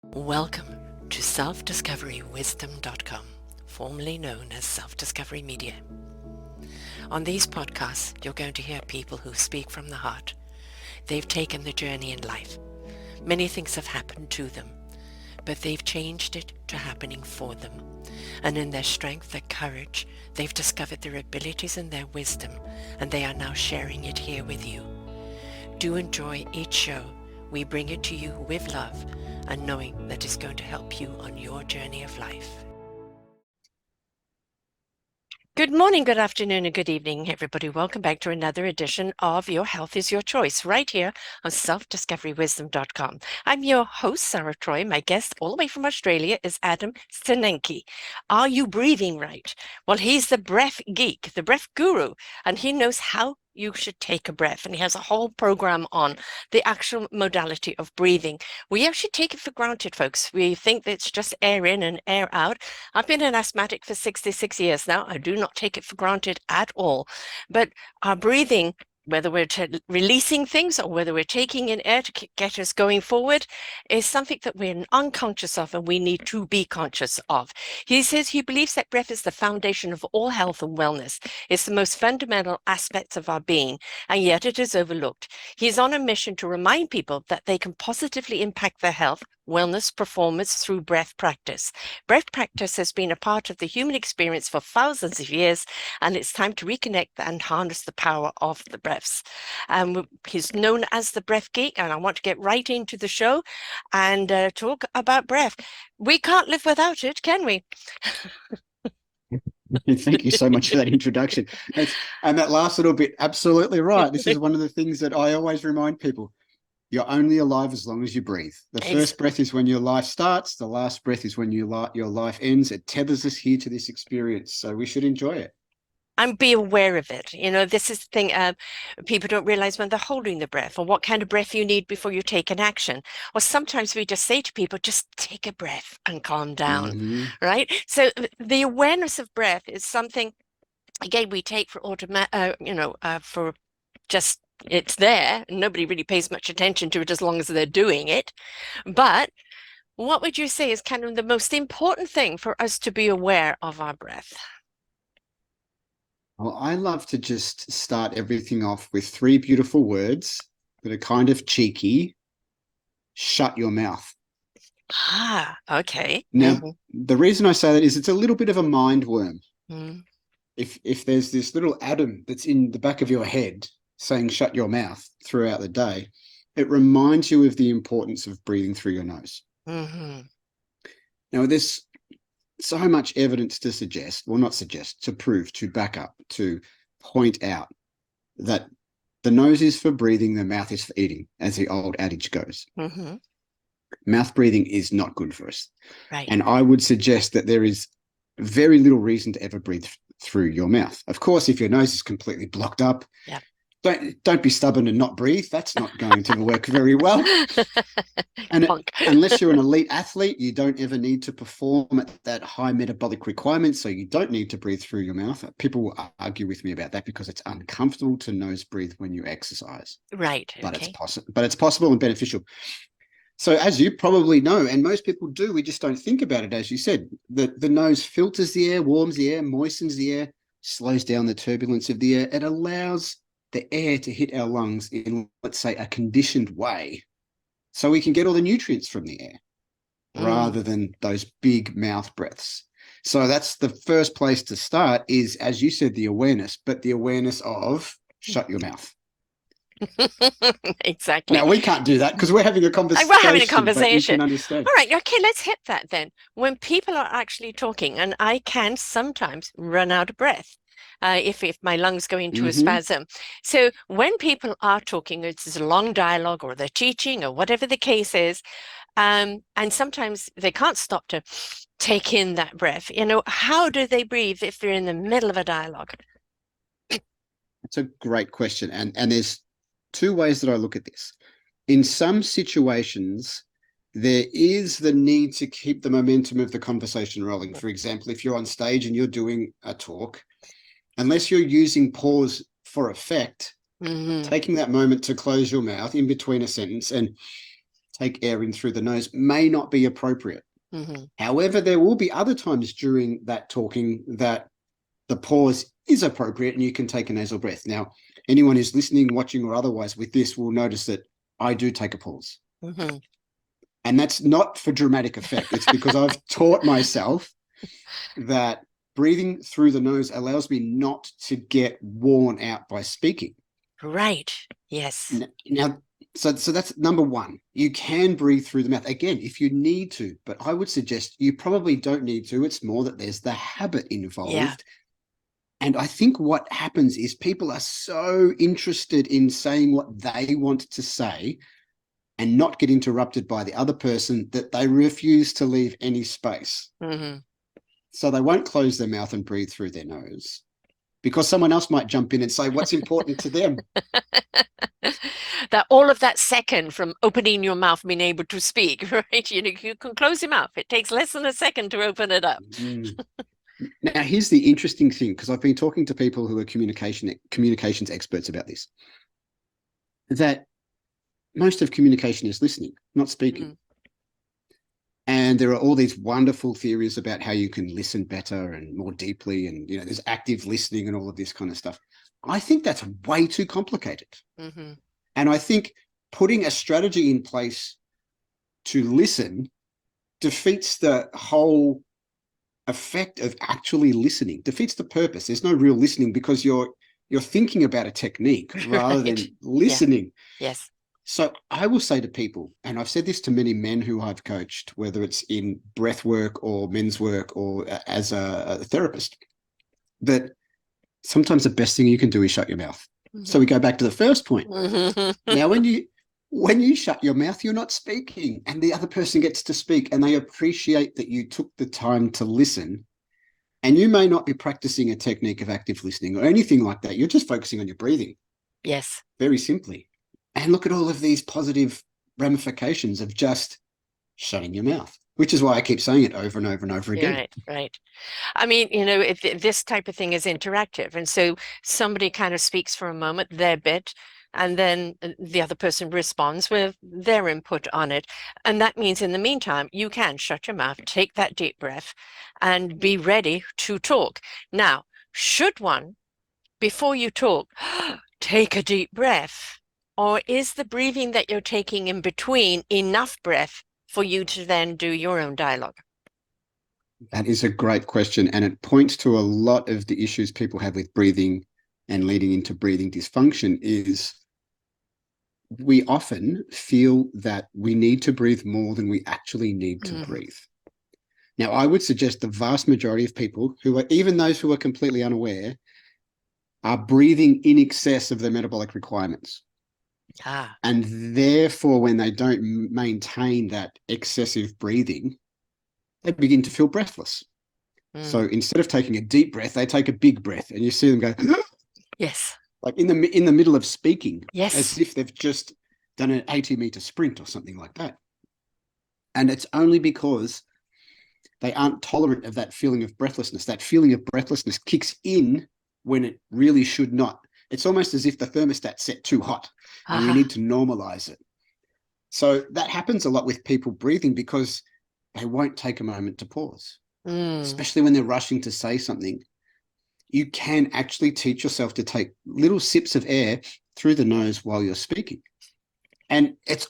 Welcome to self-discoverywisdom.com, formerly known as Self-Discovery Media. On these podcasts, you're going to hear people who speak from the heart. They've taken the journey in life. Many things have happened to them, but they've changed it to happening for them. And in their strength, their courage, they've discovered their abilities and their wisdom, and they are now sharing it here with you. Do enjoy each show. We bring it to you with love and knowing that it's going to help you on your journey of life. Good morning, good afternoon, and good evening, everybody. Welcome back to another edition of Your Health is Your Choice, right here on selfdiscoverywisdom.com. I'm your host, Sarah Troy. My guest all the way from Australia is Adam Stanecki. Are you breathing right? Well, he's the breath geek, the breath guru, and he knows how you should take a breath. And he has a whole program on the actual modality of breathing. We actually take it for granted, folks. We think that it's just air in and air out. I've been an asthmatic for 66 years now. I do not take it for granted at all. But our breathing, whether we're releasing things or whether we're taking in air to get us going forward, is something that we're unconscious of and we need to be conscious of. He says he believes that breath is the foundation of all health and wellness. It's the most fundamental aspects of our being, and yet it is overlooked. He's on a mission to remind people that they can positively impact their health, wellness, performance through breath practice. Breath practice has been a part of the human experience for thousands of years, and it's time to reconnect and harness the power of the breaths. He's known as the breath geek, and I want to get right into the show and talk about breath. We can't live without it, can we? Thank you so much for that introduction. And that last little bit, absolutely right. This is one of the things that I always remind people. You're only alive as long as you breathe. The first breath is when your life starts. The last breath is when your life ends. It tethers us here to this experience. So we should enjoy it. And be aware of it. You know, this is the thing, people don't realize when they're holding the breath or what kind of breath you need before you take an action. Or sometimes we just say to people, just take a breath and calm down, right? So the awareness of breath is something, again, we take for for just, it's there. Nobody really pays much attention to it as long as they're doing it. But what would you say is kind of the most important thing for us to be aware of our breath? Well, I love to just start everything off with three beautiful words that are kind of cheeky. Shut your mouth. Ah, okay. Now, the reason I say that is it's a little bit of a mind worm. If there's this little atom that's in the back of your head saying shut your mouth throughout the day, it reminds you of the importance of breathing through your nose. Now, there's so much evidence to suggest, well, not suggest, to prove, to back up, to point out that the nose is for breathing, the mouth is for eating, as the old adage goes. Mouth breathing is not good for us. Right. And I would suggest that there is very little reason to ever breathe through your mouth. Of course, if your nose is completely blocked up, don't be stubborn and not breathe. That's not going to work very well. And unless you're an elite athlete, you don't ever need to perform at that high metabolic requirement, so you don't need to breathe through your mouth. People will argue with me about that because it's uncomfortable to nose breathe when you exercise. Right. But it's possible and beneficial. So as you probably know, and most people do, we just don't think about it, as you said. The nose filters the air, warms the air, moistens the air, slows down the turbulence of the air. It allows the air to hit our lungs in, let's say, a conditioned way, so we can get all the nutrients from the air rather than those big mouth breaths. So that's the first place to start is, as you said, the awareness, but the awareness of shut your mouth. Exactly. Now, we can't do that because we're having a conversation. We're having a conversation. But you can understand. All right. Okay, let's hit that then. When people are actually talking, and I can sometimes run out of breath. If my lungs go into a spasm. So when people are talking, it's a long dialogue or they're teaching or whatever the case is, and sometimes they can't stop to take in that breath. You know, how do they breathe if they're in the middle of a dialogue? That's a great question. And there's two ways that I look at this. In some situations, there is the need to keep the momentum of the conversation rolling. For example, if you're on stage and you're doing a talk, unless you're using pause for effect, taking that moment to close your mouth in between a sentence and take air in through the nose may not be appropriate. Mm-hmm. However, there will be other times during that talking that the pause is appropriate and you can take a nasal breath. Now, anyone who's listening, watching, or otherwise with this will notice that I do take a pause. Mm-hmm. And that's not for dramatic effect. It's because I've taught myself that breathing through the nose allows me not to get worn out by speaking. Right. Yes. Now, so that's number one. You can breathe through the mouth again if you need to, but I would suggest you probably don't need to. It's more that there's the habit involved. Yeah. And I think what happens is people are so interested in saying what they want to say and not get interrupted by the other person that they refuse to leave any space. Mm-hmm. So they won't close their mouth and breathe through their nose because someone else might jump in and say what's important to them. That all of that second from opening your mouth, being able to speak, right? You can close your mouth. It takes less than a second to open it up. Now, here's the interesting thing, because I've been talking to people who are communications experts about this, that most of communication is listening, not speaking. Mm. And there are all these wonderful theories about how you can listen better and more deeply. And, there's active listening and all of this kind of stuff. I think that's way too complicated. Mm-hmm. And I think putting a strategy in place to listen defeats the whole effect of actually listening, defeats the purpose. There's no real listening because you're thinking about a technique rather than listening. Yeah. Yes. So I will say to people, and I've said this to many men who I've coached, whether it's in breath work or men's work or as a therapist, that sometimes the best thing you can do is shut your mouth. Mm-hmm. So we go back to the first point. Mm-hmm. Now, when you shut your mouth, you're not speaking, and the other person gets to speak, and they appreciate that you took the time to listen. And you may not be practicing a technique of active listening or anything like that. You're just focusing on your breathing. Yes. Very simply. And look at all of these positive ramifications of just shutting your mouth, which is why I keep saying it over and over and over again. Right, right. I mean, if this type of thing is interactive, and so somebody kind of speaks for a moment, their bit, and then the other person responds with their input on it. And that means in the meantime, you can shut your mouth, take that deep breath, and be ready to talk. Now, should one, before you talk, take a deep breath? Or is the breathing that you're taking in between enough breath for you to then do your own dialogue? That is a great question. And it points to a lot of the issues people have with breathing and leading into breathing dysfunction is we often feel that we need to breathe more than we actually need to breathe. Now, I would suggest the vast majority of people who are, even those who are completely unaware, are breathing in excess of their metabolic requirements. And therefore, when they don't maintain that excessive breathing, they begin to feel breathless. So instead of taking a deep breath, they take a big breath, and you see them go, yes, like in the middle of speaking, yes, as if they've just done an 80-meter sprint or something like that. And it's only because they aren't tolerant of that feeling of breathlessness. That feeling of breathlessness kicks in when it really should not. It's almost as if the thermostat's set too hot and we need to normalize it. So that happens a lot with people breathing because they won't take a moment to pause, especially when they're rushing to say something. You can actually teach yourself to take little sips of air through the nose while you're speaking. And it's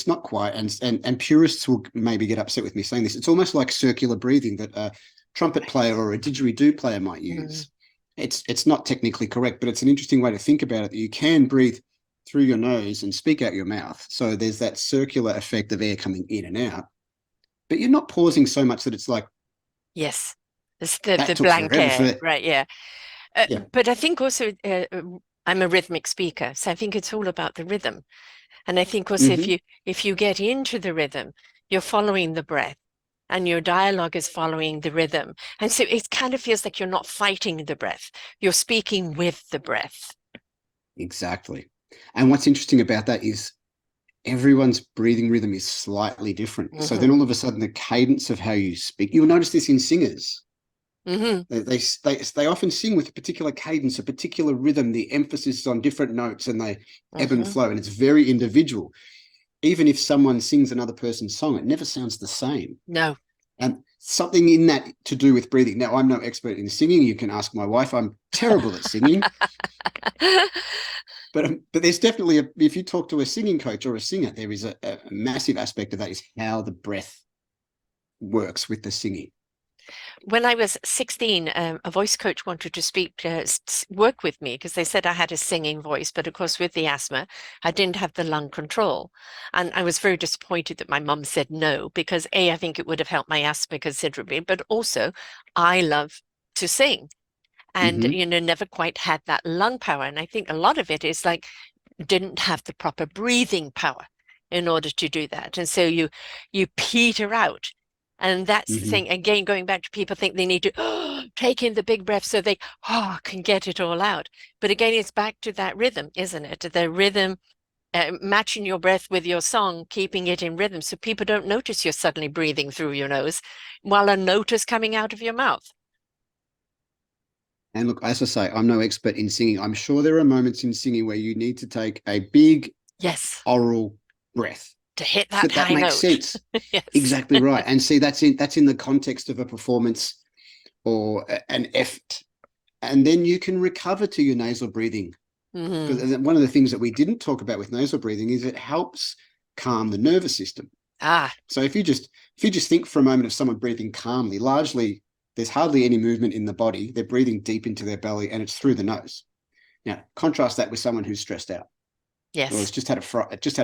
not quite, and purists will maybe get upset with me saying this, it's almost like circular breathing that a trumpet player or a didgeridoo player might use. It's not technically correct, but it's an interesting way to think about it, that you can breathe through your nose and speak out your mouth. So there's that circular effect of air coming in and out, but you're not pausing so much that it's like, yes, it's the blank air, right? Yeah. But I think also I'm a rhythmic speaker, so I think it's all about the rhythm. And I think also if you get into the rhythm, you're following the breath and your dialogue is following the rhythm. And so it kind of feels like you're not fighting the breath. You're speaking with the breath. Exactly. And what's interesting about that is everyone's breathing rhythm is slightly different. So then all of a sudden the cadence of how you speak, you'll notice this in singers. They often sing with a particular cadence, a particular rhythm. The emphasis is on different notes and they ebb and flow, and it's very individual. even if someone sings another person's song, it never sounds the same. No. And something in that to do with breathing. Now, I'm no expert in singing. You can ask my wife. I'm terrible at singing. But there's definitely, if you talk to a singing coach or a singer, there is a massive aspect of that is how the breath works with the singing. When I was 16, a voice coach wanted to work with me because they said I had a singing voice, but of course with the asthma, I didn't have the lung control. And I was very disappointed that my mum said no, because A, I think it would have helped my asthma considerably, but also I love to sing and, never quite had that lung power. And I think a lot of it is like, didn't have the proper breathing power in order to do that. And so you peter out. And that's the thing, again, going back to people think they need to take in the big breath so they can get it all out. But again, it's back to that rhythm, isn't it? The rhythm, matching your breath with your song, keeping it in rhythm so people don't notice you're suddenly breathing through your nose while a note is coming out of your mouth. And look, as I say, I'm no expert in singing. I'm sure there are moments in singing where you need to take a big oral breath to hit that high note. That makes sense. Yes. Exactly right. And see, that's in the context of a performance or an effort. And then you can recover to your nasal breathing. Because one of the things that we didn't talk about with nasal breathing is it helps calm the nervous system. So if you just think for a moment of someone breathing calmly, largely there's hardly any movement in the body. They're breathing deep into their belly and it's through the nose. Now, contrast that with someone who's stressed out. Yes. Or has just had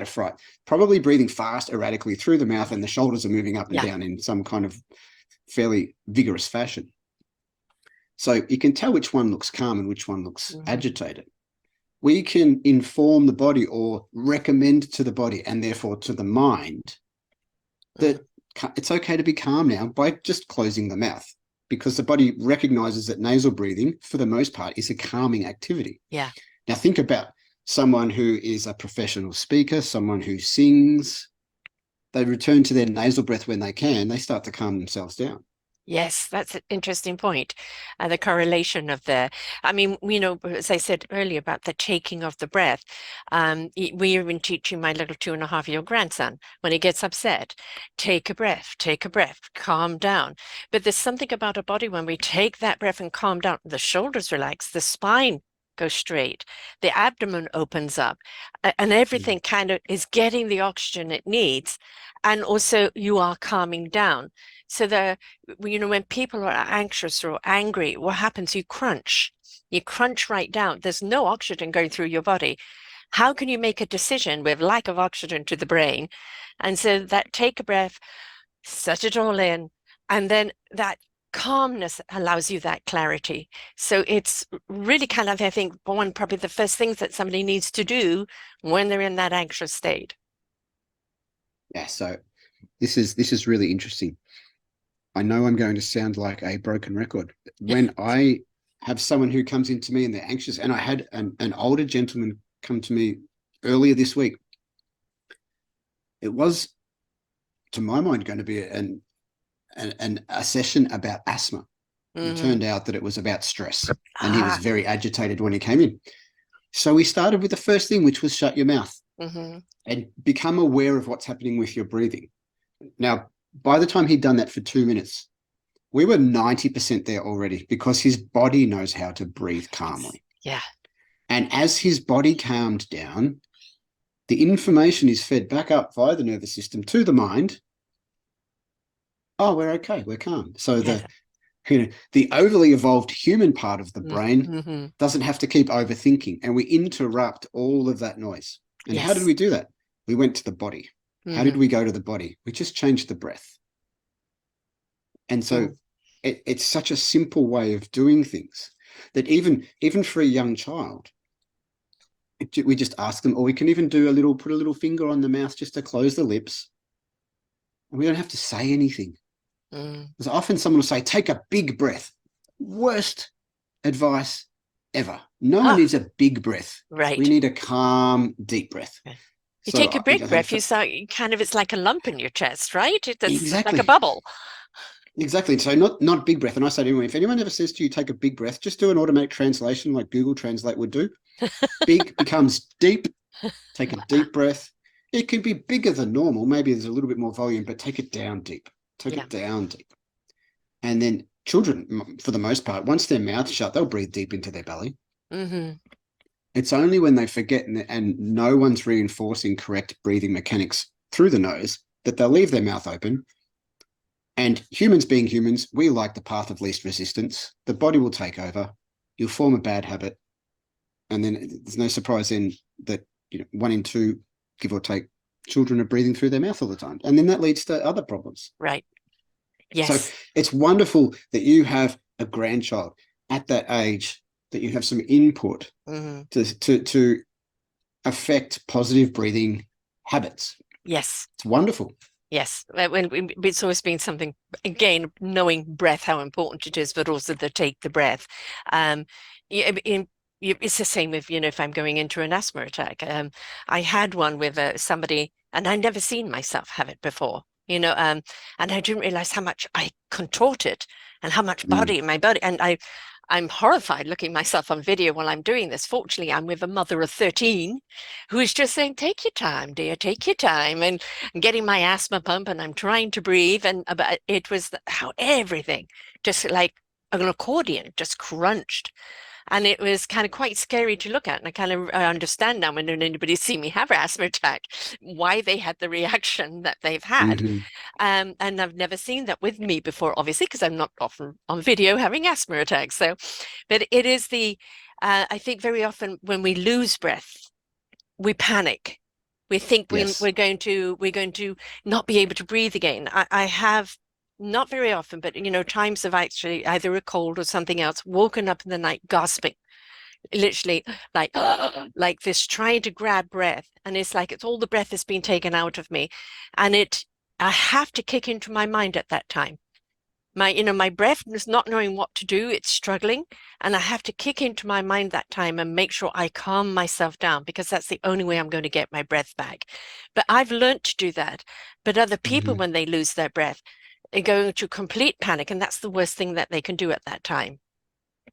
a fright. Probably breathing fast, erratically through the mouth, and the shoulders are moving up and down in some kind of fairly vigorous fashion. So you can tell which one looks calm and which one looks agitated. We can inform the body or recommend to the body and therefore to the mind that it's okay to be calm now by just closing the mouth, because the body recognizes that nasal breathing, for the most part, is a calming activity. Yeah. Now think about someone who is a professional speaker, someone who sings. They return to their nasal breath when they can. They start to calm themselves down. Yes, that's an interesting point. The correlation of I mean, as I said earlier about the taking of the breath, we have been teaching my little 2.5-year-old grandson when he gets upset, take a breath, calm down. But there's something about our body when we take that breath and calm down, the shoulders relax, the spine goes straight, the abdomen opens up, and everything kind of is getting the oxygen it needs. And also you are calming down. So when people are anxious or angry, what happens? You crunch right down. There's no oxygen going through your body. How can you make a decision with lack of oxygen to the brain? And so that take a breath, set it all in, and then that calmness allows you that clarity. So it's really kind of, I think, probably the first things that somebody needs to do when they're in that anxious state. Yeah, so this is really interesting. I know I'm going to sound like a broken record. When I have someone who comes into me and they're anxious, and I had an older gentleman come to me earlier this week. It was, to my mind, going to be a session about asthma. It turned out that it was about stress, and he was very agitated when he came in. So we started with the first thing, which was shut your mouth and become aware of what's happening with your breathing. Now, by the time he'd done that for 2 minutes, we were 90% there already, because his body knows how to breathe calmly. Yeah. And as his body calmed down, the information is fed back up via the nervous system to the mind. Oh, we're okay, we're calm. So the overly evolved human part of the brain doesn't have to keep overthinking, and we interrupt all of that noise. And how did we do that? We went to the body. How did we go to the body? We just changed the breath. And so it's such a simple way of doing things that even for a young child, we just ask them, or we can even put a little finger on the mouth just to close the lips. And we don't have to say anything. Because often someone will say, take a big breath. Worst advice ever. No one needs a big breath. Right. We need a calm, deep breath. You take a big breath, you start it's like a lump in your chest, right? It's like a bubble. Exactly. So not big breath. And I say to anyone, if anyone ever says to you, take a big breath, just do an automatic translation like Google Translate would do. Big becomes deep. Take a deep breath. It could be bigger than normal. Maybe there's a little bit more volume, but take it down deep. Take it down deep. And then children, for the most part, once their mouth's shut, they'll breathe deep into their belly. It's only when they forget and no one's reinforcing correct breathing mechanics through the nose that they'll leave their mouth open. And humans being humans, we like the path of least resistance. The body will take over. You'll form a bad habit. And then there's no surprise then that 1 in 2, give or take, children are breathing through their mouth all the time. And then that leads to other problems. Right. Yes. So it's wonderful that you have a grandchild at that age, that you have some input to affect positive breathing habits. Yes. It's wonderful. Yes. It's always been something, again, knowing breath, how important it is, but also to take the breath. It's the same if I'm going into an asthma attack. I had one with somebody, and I'd never seen myself have it before, and I didn't realize how much I contorted and how much my body, and I'm horrified looking myself on video while I'm doing this. Fortunately, I'm with a mother of 13 who is just saying, take your time, dear, take your time, and getting my asthma pump, and I'm trying to breathe. And it was how everything just like an accordion just crunched. And it was kind of quite scary to look at. And I understand now when anybody see me have an asthma attack, why they had the reaction that they've had. And I've never seen that with me before, obviously, because I'm not often on video having asthma attacks. So, but it is I think very often when we lose breath, we panic. We think we're going to not be able to breathe again. I have not very often, but times of actually either a cold or something else, woken up in the night gasping, literally like this, trying to grab breath, and it's like it's all the breath has been taken out of me, and I have to kick into my mind at that time. My breath is not knowing what to do, it's struggling, and I have to kick into my mind that time and make sure I calm myself down, because that's the only way I'm going to get my breath back. But I've learned to do that. But other people, when they lose their breath, are going to complete panic, and that's the worst thing that they can do at that time.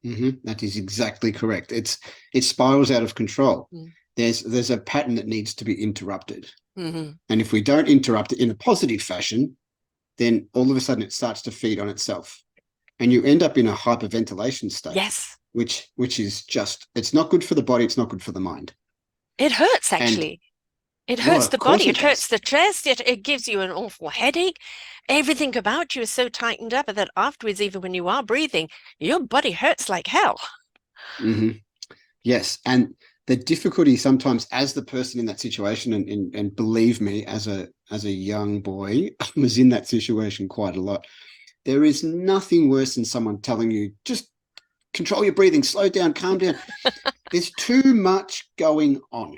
That is exactly correct. It spirals out of control. There's a pattern that needs to be interrupted. And if we don't interrupt it in a positive fashion, then all of a sudden it starts to feed on itself. And you end up in a hyperventilation state. Yes. Which is just, it's not good for the body, it's not good for the mind. It hurts, actually. It hurts the body, it hurts the chest, it gives you an awful headache. Everything about you is so tightened up that afterwards, even when you are breathing, your body hurts like hell. Yes. And the difficulty sometimes as the person in that situation, and believe me, as a young boy, I was in that situation quite a lot. There is nothing worse than someone telling you, just control your breathing, slow down, calm down. There's too much going on.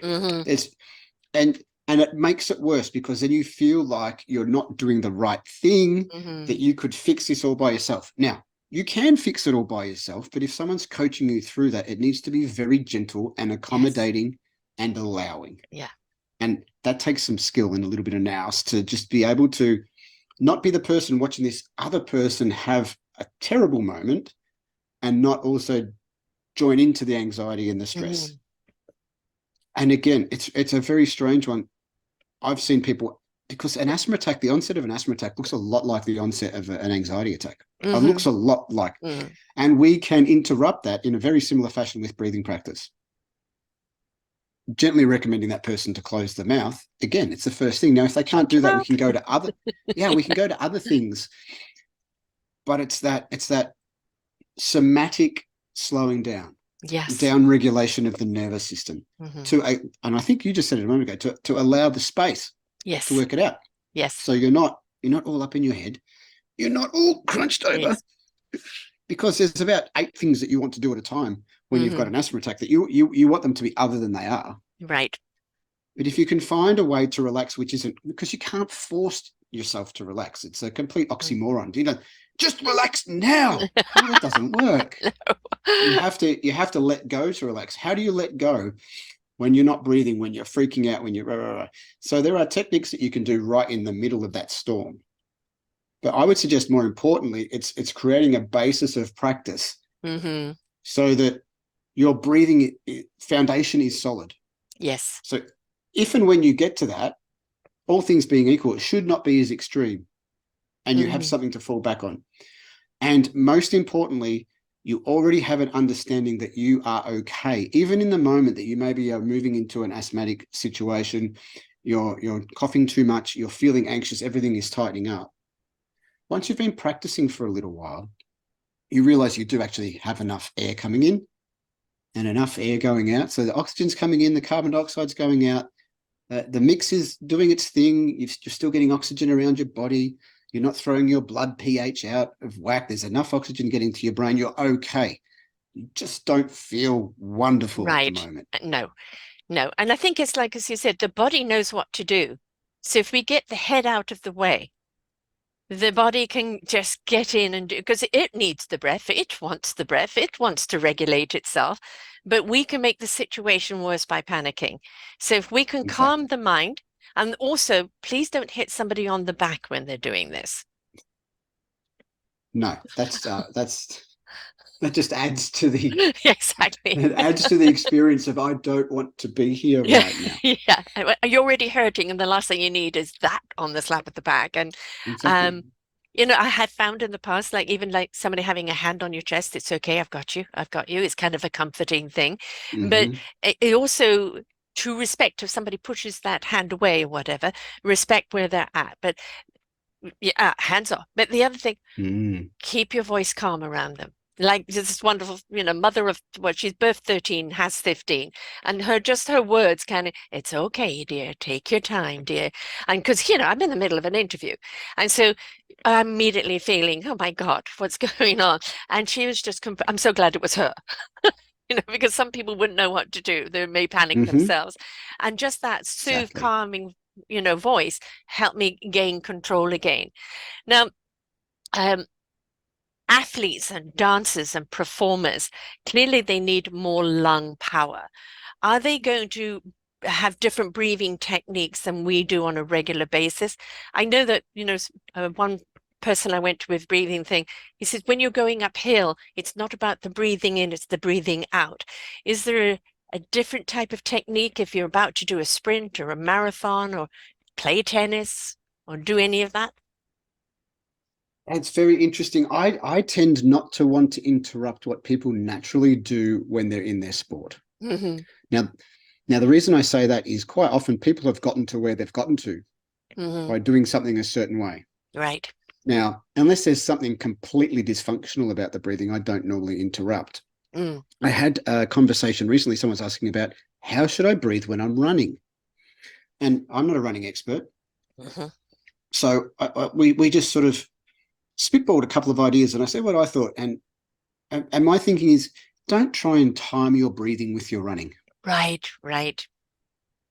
And it makes it worse, because then you feel like you're not doing the right thing, that you could fix this all by yourself. Now, you can fix it all by yourself, but if someone's coaching you through that, it needs to be very gentle and accommodating and allowing. Yeah. And that takes some skill and a little bit of nous to just be able to not be the person watching this other person have a terrible moment and not also join into the anxiety and the stress. And again, it's a very strange one. I've seen people, because an asthma attack, the onset of an asthma attack looks a lot like the onset of an anxiety attack. It looks a lot like. And we can interrupt that in a very similar fashion with breathing practice. Gently recommending that person to close the mouth. Again, it's the first thing. Now, if they can't do that, we can go to other, we can go to other things. But it's that somatic slowing down. Yes. Down regulation of the nervous system and I think you just said it a moment ago, to allow the space to work it out. Yes. So you're not all up in your head. You're not all crunched over, because there's about 8 things that you want to do at a time when you've got an asthma attack, that you want them to be other than they are. Right. But if you can find a way to relax, which isn't, because you can't force yourself to relax. It's a complete oxymoron. Just relax now. No, that doesn't work. No. You have to let go to relax. How do you let go when you're not breathing, when you're freaking out, when you're So there are techniques that you can do right in the middle of that storm. But I would suggest, more importantly, it's creating a basis of practice so that your breathing foundation is solid. Yes. So if and when you get to that, all things being equal, it should not be as extreme, and you have something to fall back on. And most importantly, you already have an understanding that you are okay, even in the moment that you maybe are moving into an asthmatic situation, you're coughing too much, you're feeling anxious, everything is tightening up. Once you've been practicing for a little while, you realize you do actually have enough air coming in and enough air going out. So the oxygen's coming in, the carbon dioxide's going out, the mix is doing its thing. You're still getting oxygen around your body. You're not throwing your blood pH out of whack. There's enough oxygen getting to your brain. You're okay. You just don't feel wonderful at the moment. No. And I think it's like, as you said, the body knows what to do. So if we get the head out of the way, the body can just get in and do, because it needs the breath. It wants the breath. It wants to regulate itself. But we can make the situation worse by panicking. So if we can calm the mind, and also, please don't hit somebody on the back when they're doing this. No, that just adds to the exactly. It adds to the experience of I don't want to be here right now. Yeah, you're already hurting, and the last thing you need is that on the slap of the back. And exactly. I have found in the past, like even like somebody having a hand on your chest, it's okay, I've got you. It's kind of a comforting thing. But it also, to respect, if somebody pushes that hand away or whatever, respect where they're at. But yeah, hands off. But the other thing, keep your voice calm around them. Like this wonderful, mother of she's birth 13, has 15, and her words kind of, it's okay, dear, take your time, dear. And because I'm in the middle of an interview, and so I'm immediately feeling, oh my God, what's going on? And she was just, I'm so glad it was her. Because some people wouldn't know what to do. They may panic themselves. And just that soothe, calming, voice helped me gain control again. Now, athletes and dancers and performers, clearly they need more lung power. Are they going to have different breathing techniques than we do on a regular basis? I know that, one person I went to with breathing thing, he says, when you're going uphill, it's not about the breathing in, it's the breathing out. Is there a different type of technique if you're about to do a sprint or a marathon or play tennis or do any of that? It's very interesting. I tend not to want to interrupt what people naturally do when they're in their sport. Now, the reason I say that is quite often people have gotten to where they've gotten to by doing something a certain way. Right. Now, unless there's something completely dysfunctional about the breathing, I don't normally interrupt. I had a conversation recently. Someone's asking about how should I breathe when I'm running? And I'm not a running expert. So we just sort of spitballed a couple of ideas, and I said what I thought. And my thinking is, don't try and time your breathing with your running. Right.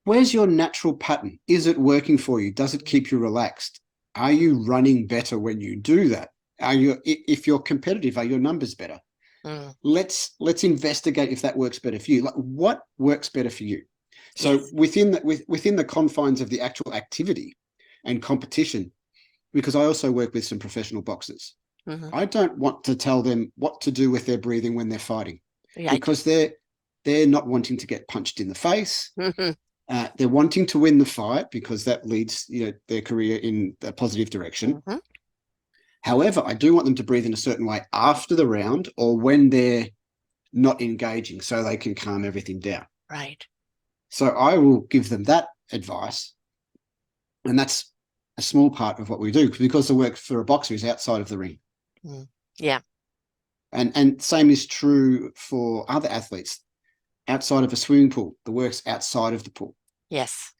Where's your natural pattern? Is it working for you? Does it keep you relaxed? Are you running better when you do that? If you're competitive, are your numbers better? Let's investigate if that works better for you. Like, what works better for you? So within the confines of the actual activity and competition, because I also work with some professional boxers, I don't want to tell them what to do with their breathing when they're fighting, because they're not wanting to get punched in the face. They're wanting to win the fight because that leads their career in a positive direction. However, I do want them to breathe in a certain way after the round or when they're not engaging, so they can calm everything down. Right. So I will give them that advice, and that's a small part of what we do, because the work for a boxer is outside of the ring. Yeah. And same is true for other athletes. Outside of a swimming pool, the work's outside of the pool. Yes.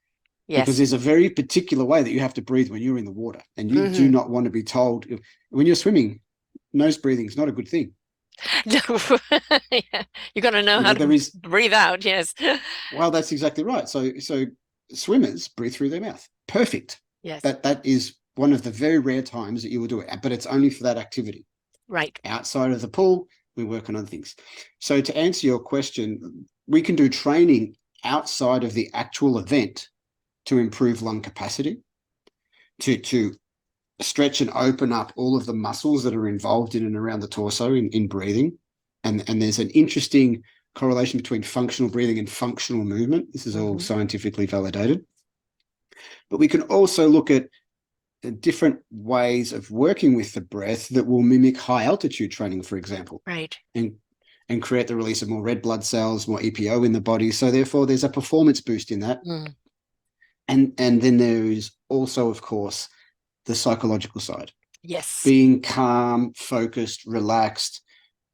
Because there's a very particular way that you have to breathe when you're in the water, and you do not want to be told when you're swimming, nose breathing is not a good thing. No, you're going to know how to breathe out. Yes. Well, that's exactly right. So swimmers breathe through their mouth. Perfect. Yes. That is one of the very rare times that you will do it, but it's only for that activity. Right. Outside of the pool, we work on other things. So to answer your question, we can do training outside of the actual event to improve lung capacity, to stretch and open up all of the muscles that are involved in and around the torso in breathing. And there's an interesting correlation between functional breathing and functional movement. This is all scientifically validated. But we can also look at different ways of working with the breath that will mimic high altitude training, for example. Right. And create the release of more red blood cells, more EPO in the body. So therefore, there's a performance boost in that. Mm. And then there is also, of course, the psychological side. Yes. Being calm, focused, relaxed.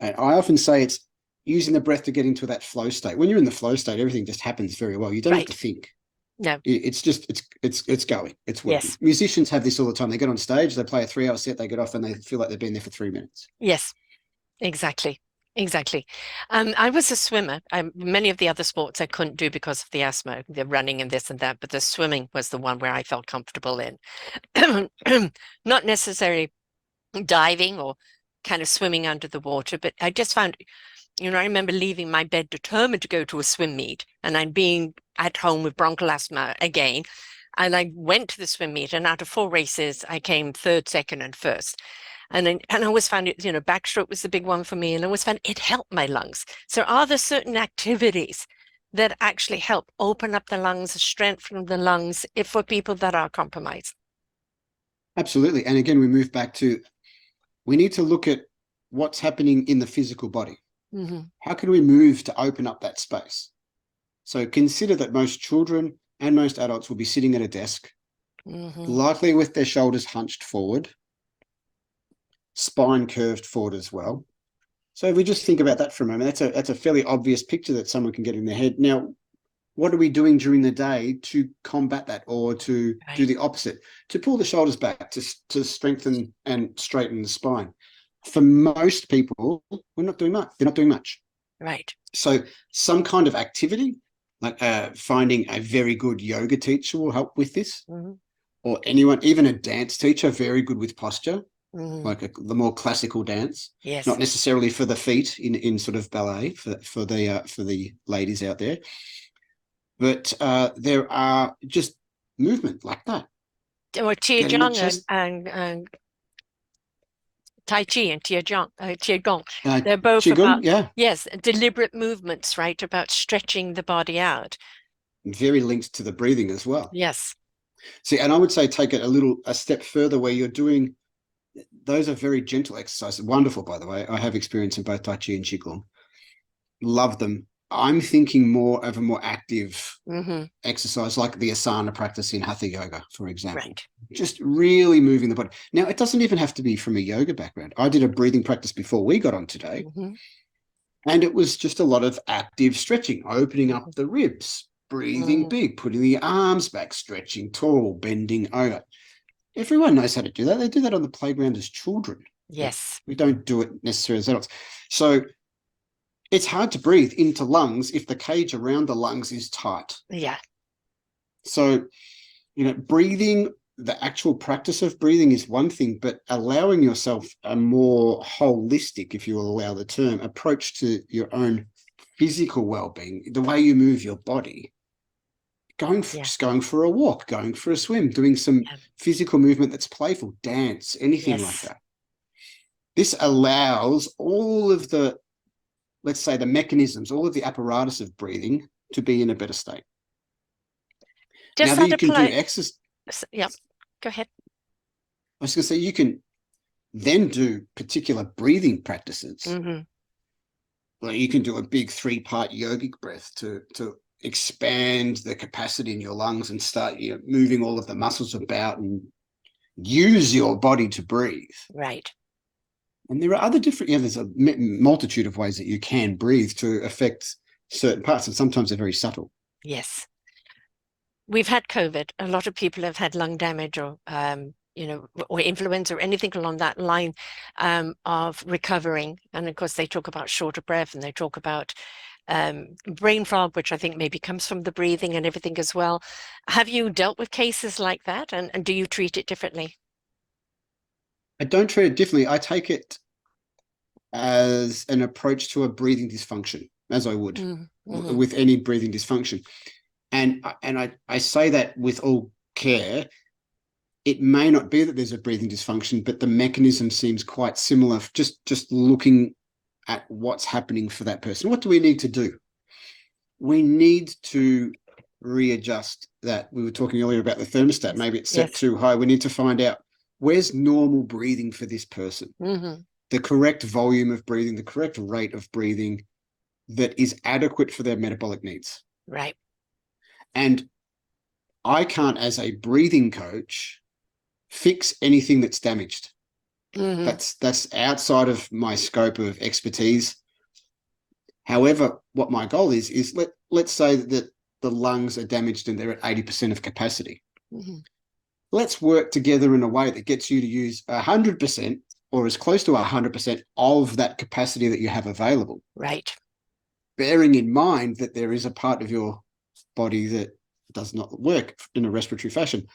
And I often say it's using the breath to get into that flow state. When you're in the flow state, everything just happens very well. You don't have to think. No. It's just it's going. It's working. Yes. Musicians have this all the time. They get on stage, they play a 3-hour set, they get off, and they feel like they've been there for 3 minutes. Yes. Exactly. Exactly. I was a swimmer. Many of the other sports I couldn't do because of the asthma, the running and this and that, but the swimming was the one where I felt comfortable in. Not necessarily diving or kind of swimming under the water, but I just found, I remember leaving my bed determined to go to a swim meet, and I'm being at home with bronchial asthma again. And I went to the swim meet, and out of 4 races, I came third, second, and first. And I always found it, backstroke was the big one for me, and I always found it helped my lungs. So are there certain activities that actually help open up the lungs, strengthen the lungs, if for people that are compromised? Absolutely. And again, we move back to, we need to look at what's happening in the physical body. Mm-hmm. How can we move to open up that space? So consider that most children and most adults will be sitting at a desk, likely with their shoulders hunched forward, spine curved forward as well. So if we just think about that for a moment, that's a fairly obvious picture that someone can get in their head. Now, what are we doing during the day to combat that, or to do the opposite, to pull the shoulders back, to strengthen and straighten the spine? For most people, we're not doing much. They're not doing much. Right. So some kind of activity, like finding a very good yoga teacher will help with this, or anyone, even a dance teacher, very good with posture, like the more classical dance. Yes. Not necessarily for the feet in sort of ballet for the ladies out there, but there are just movement like that. Or Qigong and Tai Chi and Qigong. They're both Qigong, about, yeah. yes, deliberate movements, right? About stretching the body out. Very linked to the breathing as well. Yes. See, and I would say take it a step further, where you're doing, those are very gentle exercises. Wonderful, by the way. I have experience in both Tai Chi and Qigong. Love them. I'm thinking more of a more active exercise, like the asana practice in Hatha Yoga, for example. Right. Just really moving the body. Now, it doesn't even have to be from a yoga background. I did a breathing practice before we got on today, and it was just a lot of active stretching, opening up the ribs, breathing big, putting the arms back, stretching tall, bending over. Everyone knows how to do that. They do that on the playground as children. Yes. We don't do it necessarily as adults. So it's hard to breathe into lungs if the cage around the lungs is tight. Yeah. So, breathing, the actual practice of breathing is one thing, but allowing yourself a more holistic, if you will allow the term, approach to your own physical well-being, the way you move your body, just going for a walk, going for a swim, doing some physical movement that's playful, dance, anything like that. This allows all of the, let's say, the mechanisms, all of the apparatus of breathing to be in a better state. Does now that you can apply? do exercise. Yeah, go ahead. I was going to say, you can then do particular breathing practices. Well, you can do a big 3-part yogic breath to expand the capacity in your lungs and start moving all of the muscles about and use your body to breathe. Right. And there are other different, there's a multitude of ways that you can breathe to affect certain parts, and sometimes they're very subtle. Yes. We've had COVID. A lot of people have had lung damage or, or influenza or anything along that line of recovering. And of course, they talk about shorter breath, and they talk about brain fog, which I think maybe comes from the breathing and everything as well. Have you dealt with cases like that? And do you treat it differently? I don't treat it differently. I take it as an approach to a breathing dysfunction, as I would with any breathing dysfunction. And I say that with all care. It may not be that there's a breathing dysfunction, but the mechanism seems quite similar. Just looking at what's happening for that person. What do we need to do? We need to readjust that. We were talking earlier about the thermostat. Maybe it's set Yes. too high. We need to find out where's normal breathing for this person, the correct volume of breathing, the correct rate of breathing that is adequate for their metabolic needs. Right. And I can't, as a breathing coach, fix anything that's damaged. That's outside of my scope of expertise. However, what my goal is let's say that the lungs are damaged and they're at 80% of capacity. Let's work together in a way that gets you to use 100% or as close to 100% of that capacity that you have available. Right. Bearing in mind that there is a part of your body that does not work in a respiratory fashion.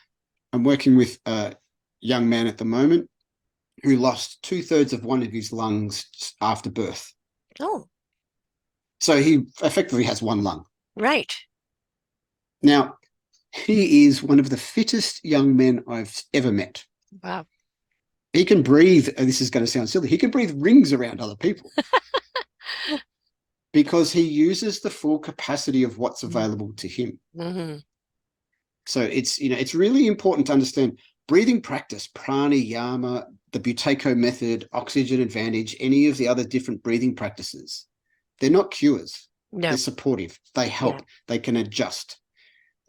I'm working with a young man at the moment who lost 2/3 of one of his lungs after birth. Oh. So he effectively has one lung. Right. Now, he is one of the fittest young men I've ever met. Wow. He can breathe, and this is going to sound silly, he can breathe rings around other people because he uses the full capacity of what's available to him. So it's really important to understand breathing practice, pranayama, the Buteyko method, oxygen advantage, any of the other different breathing practices. They're not cures. No. They're supportive. They help. They can adjust.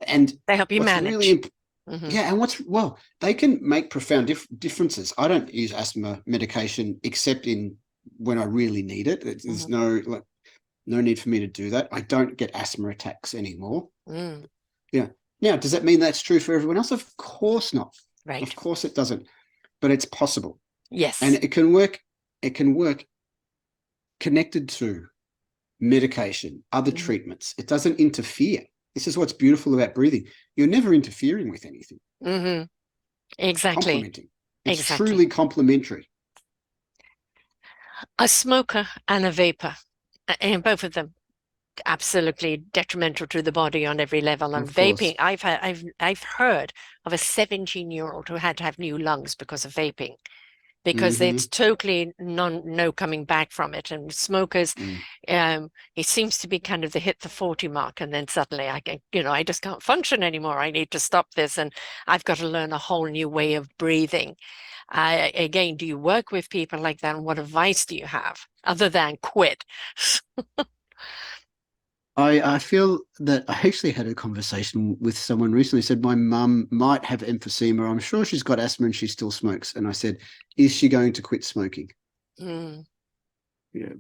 And they help you manage. Really and they can make profound differences. I don't use asthma medication except when I really need it. There's no need for me to do that. I don't get asthma attacks anymore. Yeah. Now, does that mean that's true for everyone else? Of course not. Right. Of course it doesn't. But it's possible. Yes. And it can work. It can work connected to medication, other treatments. It doesn't interfere. This is what's beautiful about breathing. You're never interfering with anything. Exactly. Complementing. It's truly complementary. A smoker and a vapor, and both of them absolutely detrimental to the body on every level. And vaping, I've heard of a 17-year-old who had to have new lungs because of vaping, because it's totally no coming back from it. And smokers, it seems to be kind of hit the 40 mark, and then suddenly I just can't function anymore. I need to stop this, and I've got to learn a whole new way of breathing. Again, do you work with people like that? And what advice do you have other than quit? I feel that I actually had a conversation with someone recently, said my mum might have emphysema. I'm sure she's got asthma and she still smokes. And I said, is she going to quit smoking? Yeah.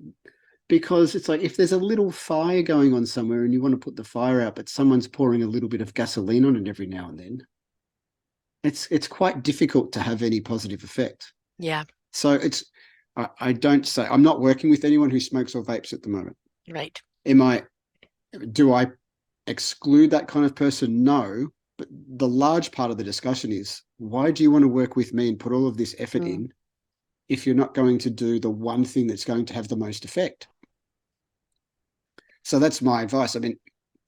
Because it's like, if there's a little fire going on somewhere and you want to put the fire out, but someone's pouring a little bit of gasoline on it every now and then, it's quite difficult to have any positive effect. Yeah. So I don't say, I'm not working with anyone who smokes or vapes at the moment. Right. Do I exclude that kind of person? No. But the large part of the discussion is, why do you want to work with me and put all of this effort in if you're not going to do the one thing that's going to have the most effect? So that's my advice. I mean,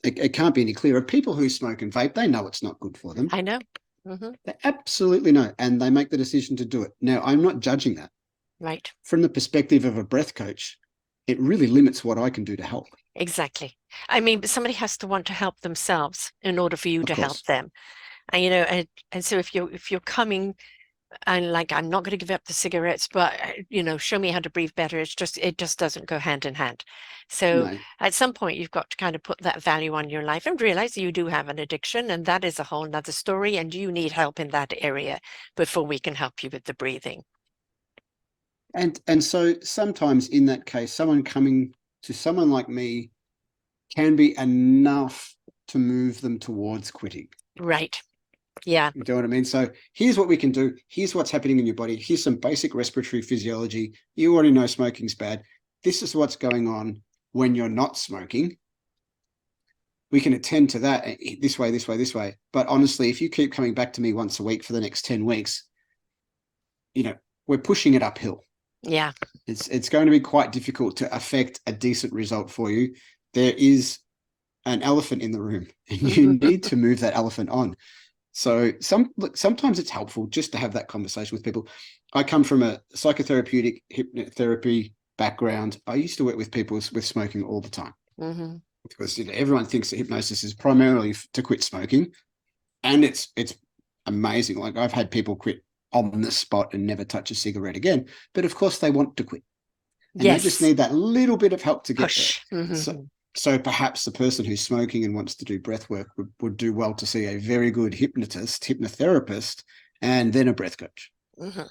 it can't be any clearer. People who smoke and vape, they know it's not good for them. I know. They absolutely know, and they make the decision to do it. Now, I'm not judging that. Right. From the perspective of a breath coach, it really limits what I can do to help. Exactly. I mean, somebody has to want to help themselves in order for you to help them. And and so if you're coming and like, I'm not going to give up the cigarettes, but show me how to breathe better. It just doesn't go hand in hand. So at some point you've got to kind of put that value on your life and realize you do have an addiction, and that is a whole nother story, and you need help in that area before we can help you with the breathing. And so sometimes in that case, someone coming to someone like me can be enough to move them towards quitting. Right. Yeah. You know what I mean? So here's what we can do. Here's what's happening in your body. Here's some basic respiratory physiology. You already know smoking's bad. This is what's going on when you're not smoking. We can attend to that this way, this way, this way. But honestly, if you keep coming back to me once a week for the next 10 weeks, we're pushing it uphill. Yeah. It's going to be quite difficult to affect a decent result for you. There is an elephant in the room, and you need to move that elephant on. So sometimes it's helpful just to have that conversation with people. I come from a psychotherapeutic hypnotherapy background. I used to work with people with smoking all the time. because everyone thinks that hypnosis is primarily to quit smoking, and it's amazing. Like I've had people quit on the spot and never touch a cigarette again, but of course they want to quit, and they just Yes. need that little bit of help to get there. Push. Mm-hmm. So perhaps the person who's smoking and wants to do breath work would do well to see a very good hypnotherapist, and then a breath coach. Mm-hmm.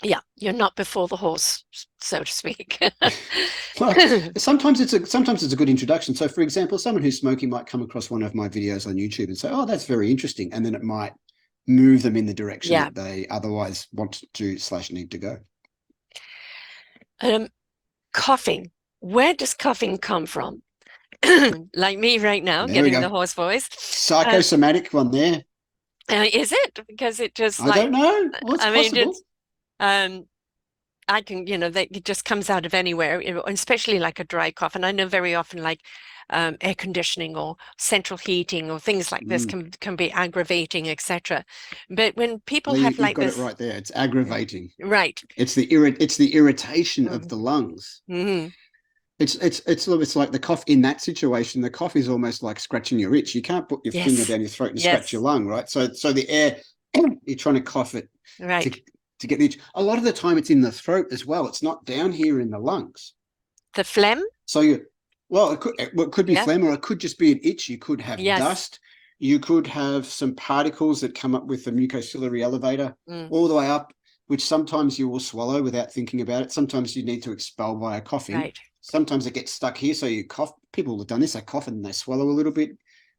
Yeah, you're not before the horse, so to speak. Well, sometimes it's a good introduction. So, for example, someone who's smoking might come across one of my videos on YouTube and say, "Oh, that's very interesting," and then it might move them in the direction Yeah. that they otherwise want to / need to go. Coughing. Where does coughing come from? Like me right now, There we getting go. the hoarse voice. Psychosomatic one there. Is it? Because it just I don't know. Well, it's I mean, possible. it's I can, that it just comes out of anywhere, especially like a dry cough. And I know very often like air conditioning or central heating or things like this can be aggravating, etc. But when people Well, have you've like got it this, right there. It's aggravating. right? It's the irritation of the lungs. Mm-hmm. It's like the cough in that situation. The cough is almost like scratching your itch. You can't put your finger Yes, down your throat and scratch your yes, lung, right? So the air, you're trying to cough it right. to get the itch. A lot of the time, it's in the throat as well. It's not down here in the lungs. The phlegm, So it could be yeah, phlegm, or it could just be an itch. You could have yes, dust. You could have some particles that come up with the mucociliary elevator mm, all the way up, which sometimes you will swallow without thinking about it. Sometimes you need to expel via coughing. right. Sometimes it gets stuck here, so you cough. People have done this, they cough and they swallow a little bit.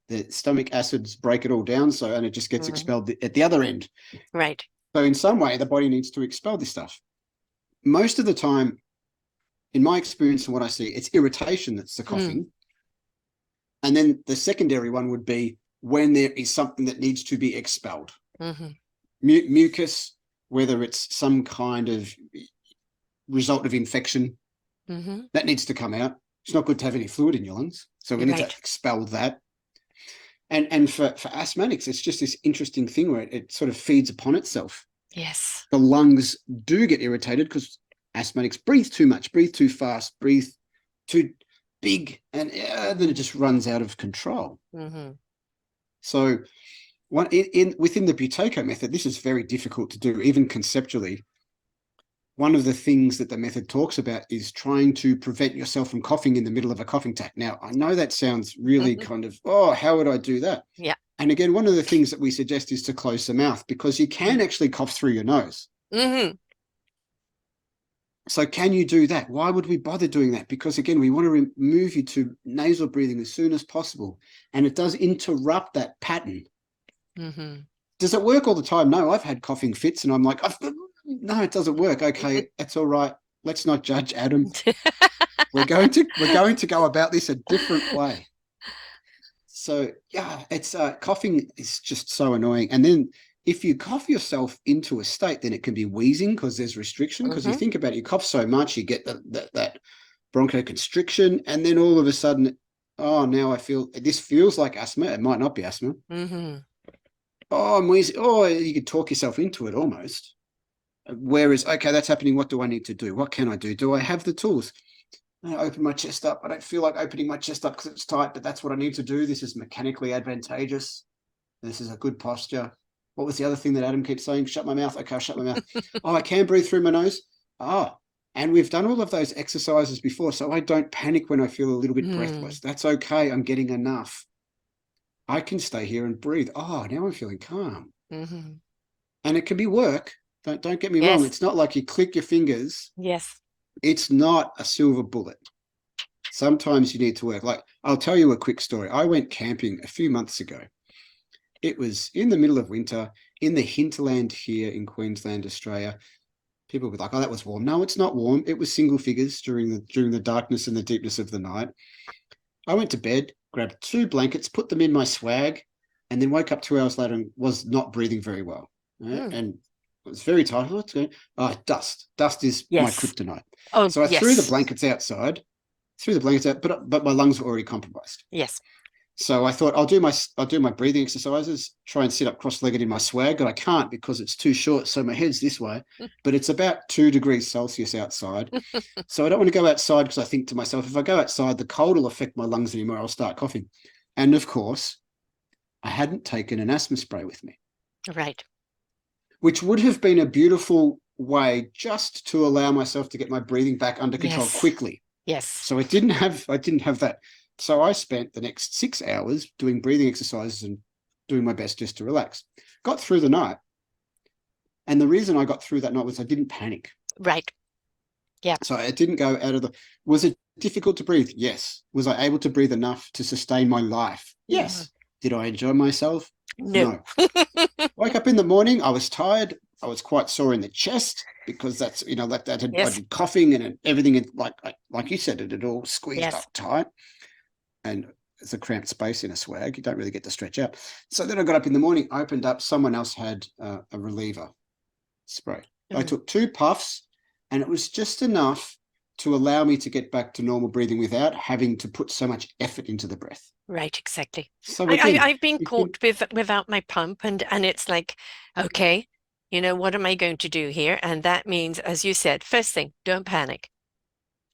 The stomach acids break it all down, and it just gets expelled at the other end. Right. So in some way, the body needs to expel this stuff. Most of the time, in my experience and what I see, it's irritation that's the coughing. And then the secondary one would be when there is something that needs to be expelled. Mucus, whether it's some kind of result of infection, that needs to come out. It's not good to have any fluid in your lungs, so we need to expel that. And for asthmatics, it's just this interesting thing where it sort of feeds upon itself. Yes. The lungs do get irritated because asthmatics breathe too much, breathe too fast, breathe too big, and then it just runs out of control. So within the Buteyko method, this is very difficult to do, even conceptually. One of the things that the method talks about is trying to prevent yourself from coughing in the middle of a coughing attack. Now, I know that sounds really kind of, how would I do that? Yeah. And again, one of the things that we suggest is to close the mouth, because you can actually cough through your nose. So can you do that? Why would we bother doing that? Because again, we want to move you to nasal breathing as soon as possible. And it does interrupt that pattern. Does it work all the time? No, I've had coughing fits and I'm like, no, it doesn't work. Okay, that's all right. Let's not judge Adam. We're going to go about this a different way. So yeah, it's coughing is just so annoying. And then if you cough yourself into a state, then it can be wheezing because there's restriction. Because you think about it, you cough so much, you get that bronchoconstriction, and then all of a sudden, now this feels like asthma. It might not be asthma. Oh, I'm wheezing. Oh, you could talk yourself into it almost. Whereas, okay, that's happening. What do I need to do? What can I do? Do I have the tools? I open my chest up. I don't feel like opening my chest up because it's tight, but that's what I need to do. This is mechanically advantageous. This is a good posture. What was the other thing that Adam keeps saying? Shut my mouth. Okay, I'll shut my mouth. I can breathe through my nose. And we've done all of those exercises before, so I don't panic when I feel a little bit breathless. That's okay. I'm getting enough. I can stay here and breathe. Now I'm feeling calm. And it can be work. Don't get me wrong. It's not like you click your fingers. Yes. It's not a silver bullet. Sometimes you need to work. Like, I'll tell you a quick story. I went camping a few months ago. It was in the middle of winter in the hinterland here in Queensland, Australia. People were like, that was warm. No, it's not warm. It was single figures during the darkness and the deepness of the night. I went to bed, grabbed 2 blankets, put them in my swag, and then woke up 2 hours later and was not breathing very well. And it was very tired. What's going on? Dust. Dust is my kryptonite. So I threw the blankets outside, but my lungs were already compromised. Yes. So I thought I'll do my breathing exercises, try and sit up cross-legged in my swag, but I can't because it's too short. So my head's this way, but it's about 2 degrees Celsius outside. So I don't want to go outside because I think to myself, if I go outside, the cold will affect my lungs anymore. I'll start coughing. And of course, I hadn't taken an asthma spray with me. Right. Which would have been a beautiful way just to allow myself to get my breathing back under control Yes. quickly. Yes. So I didn't have that. So I spent the next 6 hours doing breathing exercises and doing my best just to relax. Got through the night. And the reason I got through that night was I didn't panic. Right. Yeah. So it didn't go out of the. Was it difficult to breathe? Yes. Was I able to breathe enough to sustain my life? Yes. Did I enjoy myself? No. Woke up in the morning, I was tired. I was quite sore in the chest because that's, that had, I Yes. did coughing and everything, like you said, it had all squeezed up tight. And it's a cramped space in a swag. You don't really get to stretch out. So then I got up in the morning, opened up. Someone else had a reliever spray. I took 2 puffs and it was just enough to allow me to get back to normal breathing without having to put so much effort into the breath. Right, exactly. So again, I've been caught without my pump, and it's like, okay, what am I going to do here? And that means, as you said, first thing, don't panic.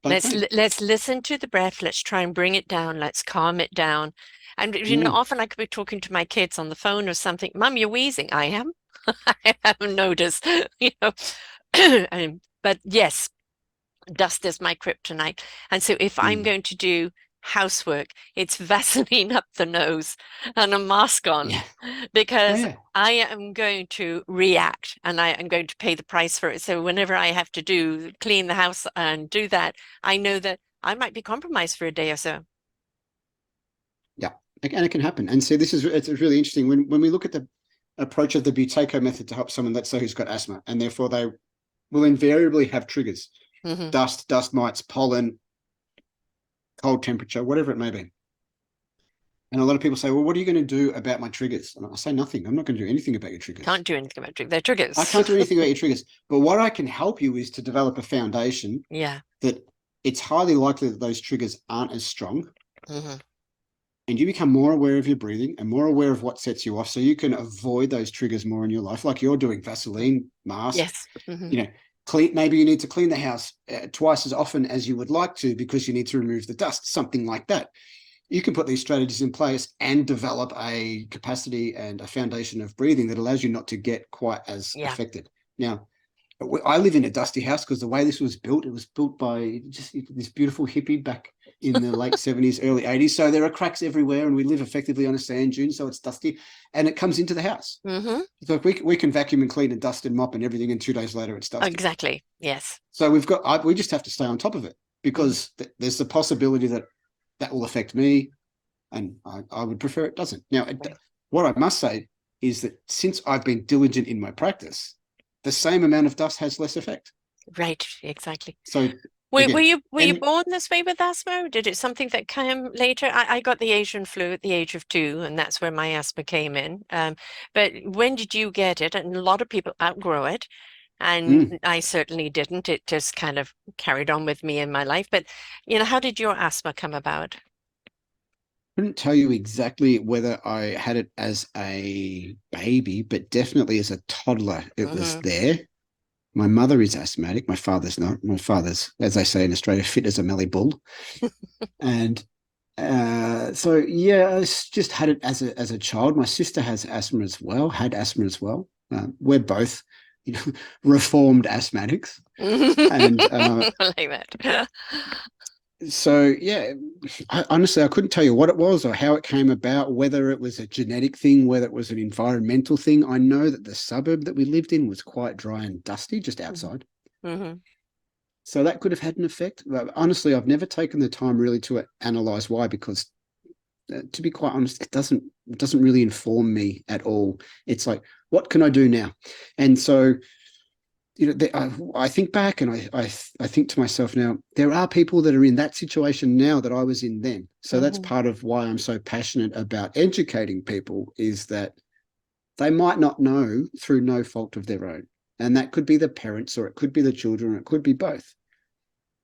Let's listen to the breath. Let's try and bring it down. Let's calm it down. And often I could be talking to my kids on the phone or something. Mum, you're wheezing. I am. I haven't noticed, but yes, dust is my kryptonite. And so if I'm going to do housework, it's Vaseline up the nose and a mask on because I am going to react and I am going to pay the price for it. So whenever I have to clean the house and do that, I know that I might be compromised for a day or so. Yeah, and it can happen. And so it's really interesting when we look at the approach of the Buteyko method to help someone, let's say, who's got asthma, and therefore they will invariably have triggers. Dust mites, pollen, cold temperature, whatever it may be. And a lot of people say, well, what are you going to do about my triggers? And I say nothing. I'm not going to do anything about your triggers. Can't do anything about triggers. They're triggers. I can't do anything about your triggers. But what I can help you is to develop a foundation that it's highly likely that those triggers aren't as strong. And you become more aware of your breathing and more aware of what sets you off, so you can avoid those triggers more in your life, like you're doing. Vaseline, mask. Yes. Clean. Maybe you need to clean the house twice as often as you would like to because you need to remove the dust, something like that. You can put these strategies in place and develop a capacity and a foundation of breathing that allows you not to get quite as affected. Now, I live in a dusty house because the way this was built, it was built by just this beautiful hippie back in the late 70s, early 80s. So there are cracks everywhere and we live effectively on a sand dune, so it's dusty and it comes into the house. So we can vacuum and clean and dust and mop and everything, and 2 days later it's dusty. Exactly, yes. So we just have to stay on top of it because there's the possibility that will affect me, and I would prefer it doesn't. Now, what I must say is that since I've been diligent in my practice, the same amount of dust has less effect. Right, exactly. So were you born this way with asthma? Or did it something that came later? I got the Asian flu at the age of 2, and that's where my asthma came in. But when did you get it? And a lot of people outgrow it. And I certainly didn't. It just kind of carried on with me in my life. But, how did your asthma come about? I couldn't tell you exactly whether I had it as a baby, but definitely as a toddler, it was there. My mother is asthmatic. My father's not. My father's, as they say in Australia, fit as a melly bull. And so, I just had it as a child. My sister had asthma as well. We're both, reformed asthmatics. And I like that. So honestly, I couldn't tell you what it was or how it came about, whether it was a genetic thing, whether it was an environmental thing. I know that the suburb that we lived in was quite dry and dusty, just outside. So that could have had an effect. But honestly, I've never taken the time really to analyze why, because to be quite honest, it doesn't really inform me at all. It's like, what can I do now? And so, I think back and I think to myself now, there are people that are in that situation now that I was in then. So that's part of why I'm so passionate about educating people, is that they might not know through no fault of their own. And that could be the parents, or it could be the children, or it could be both.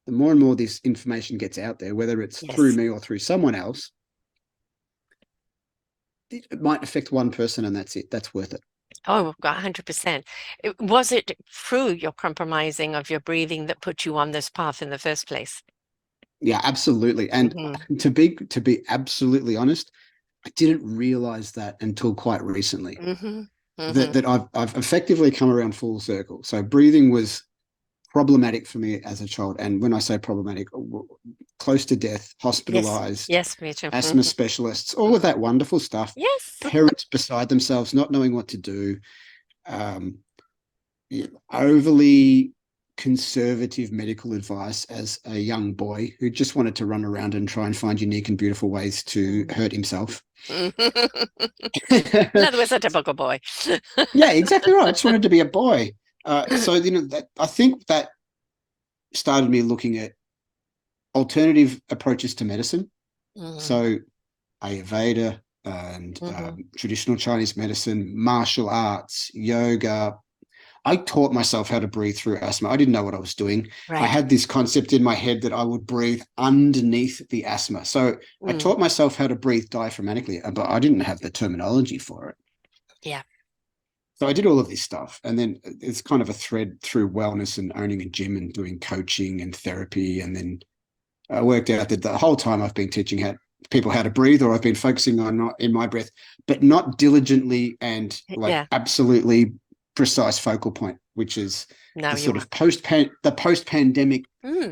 The more and more this information gets out there, whether it's through me or through someone else, it might affect one person and that's it. That's worth it. Oh, 100%. Was it through your compromising of your breathing that put you on this path in the first place? Yeah, absolutely. And to be absolutely honest, I didn't realize that until quite recently. That I've effectively come around full circle. So breathing was problematic for me as a child, and when I say problematic, close to death, Yes, hospitalized, yes, me too. asthma specialists, all of that wonderful stuff. Yes. Parents beside themselves, not knowing what to do. Um, Overly conservative medical advice as a young boy who just wanted to run around and try and find unique and beautiful ways to hurt himself. In other words, a typical boy. Yeah, exactly right. I just wanted to be a boy. So, that I think that started me looking at alternative approaches to medicine. So Ayurveda and traditional Chinese medicine, martial arts, yoga. I taught myself how to breathe through asthma. I didn't know what I was doing. Right. I had this concept in my head that I would breathe underneath the asthma. So I taught myself how to breathe diaphragmatically, but I didn't have the terminology for it. Yeah. So I did all of this stuff. And then it's kind of a thread through wellness and owning a gym and doing coaching and therapy. And then I worked out that the whole time I've been teaching people how to breathe, or I've been focusing on not in my breath, but not diligently and absolutely precise focal point, which is the sort of post-pandemic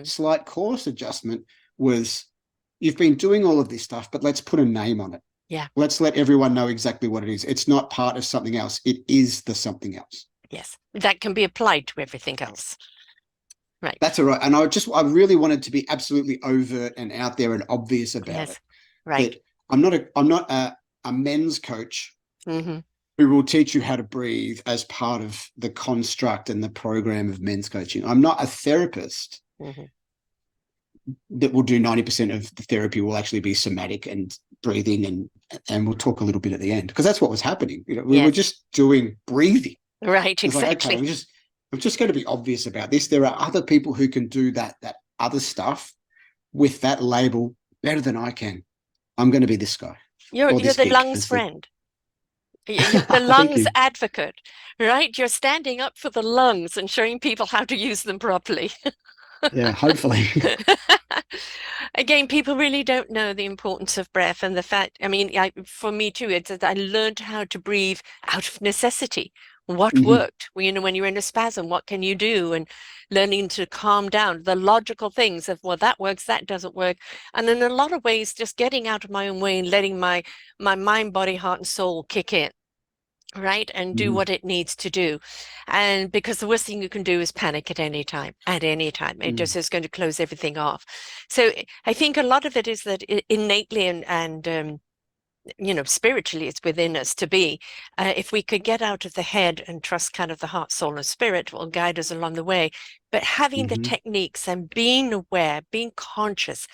slight course adjustment was, you've been doing all of this stuff, but let's put a name on it. Yeah. Let's let everyone know exactly what it is. It's not part of something else. It is the something else. Yes. That can be applied to everything else. Right. That's all right. And I really wanted to be absolutely overt and out there and obvious about it. Right. That I'm not a men's coach who will teach you how to breathe as part of the construct and the program of men's coaching. I'm not a therapist that will do 90% of the therapy will actually be somatic and breathing, and we'll talk a little bit at the end, because that's what was happening. We were just doing breathing. Right, exactly. Like, okay, I'm just going to be obvious about this. There are other people who can do that other stuff with that label better than I can. I'm going to be this guy. You're the lungs friend. You're the lungs advocate, right? You're standing up for the lungs and showing people how to use them properly. Yeah, hopefully. Again, people really don't know the importance of breath and the fact, I mean, for me too, it's that I learned how to breathe out of necessity. What worked? Well, when you're in a spasm, what can you do? And learning to calm down, the logical things of, well, that works, that doesn't work. And in a lot of ways, just getting out of my own way and letting my mind, body, heart, and soul kick in. Right, and do what it needs to do. And because the worst thing you can do is panic at any time. It just is going to close everything off. So I think a lot of it is that innately and spiritually it's within us to be. If we could get out of the head and trust kind of the heart, soul, and spirit will guide us along the way. But having the techniques and being aware, being conscious,